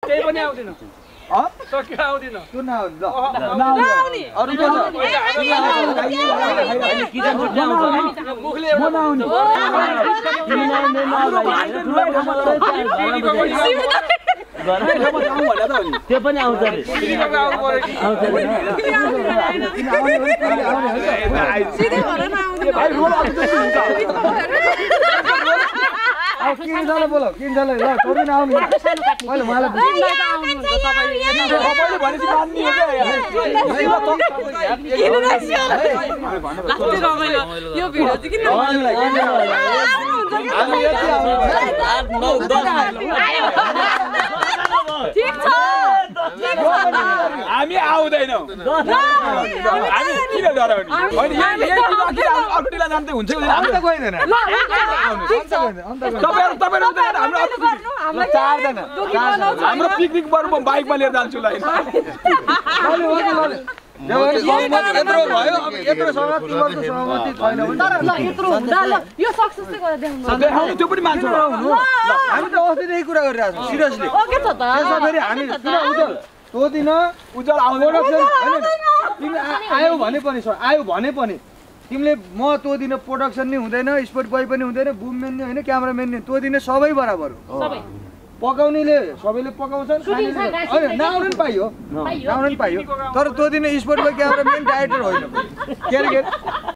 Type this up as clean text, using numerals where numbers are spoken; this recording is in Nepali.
त्यही पनि आउँदिन सक्यो आउँदिन त्यो नआउने ल नआउने अरु के छ किचन छुट्टै आउँछ मुखले म नआउने घरमै ठाउँमा आउँ भने त हो नि त्यो पनि आउँछ रे सिधीको आउनु पर्यो कि आउँछ रे सिधै भएर नआउने भाइ रोल अझै हुन्छ अब किन जाला बोल किन जाला ल छोडी नआउने मैले मलाई तपाईले भनेपछि मान्ने हो यो भिडियो चाहिँ किन हामी यति आउने 8 9 10 ठीक छ हामी आउँदैनौ हामी किन डराउने होइन यही अरूलाई जान्दै हुन्छ अन्त गइदैन तपाईहरु हाम्रो चारजना हाम्रो पिकनिक बरु म बाइकमा लिएर जान्छु ल यत्रो भयो अब यत्रो सहमति तिमीहरुको सहमति छैन भने तर ल यत्रो हुँदा ल यो सक्सेस चाहिँ गरेर देखाउनु देखाउनु त्यो पनि मान्छौ हामी त अस्तिदेखि कुरा गरिरहेको छौँ सिरियसली ओके छ त त्यसमा फेरि हामी सुन उज्जवल त्यो दिन उज्जवल आउँदैन तिमी आयो भने पनि आयो भने पनि तिमीले म त्यो दिन प्रोडक्सन नि हुँदैन स्पोर्ट बोय पनि हुँदैन बुममेन नि होइन क्यामेरामेन नि त्यो दिन सबै बराबर हो सबै पकाउनेले सबैले पकाउँछन् खानेले नआउनु नि पाइयो नआउनु नि पाइयो तर त्यो दिन स्पोर्ट बोय क्यामेरामेन डाइरेक्टर होइन के अरे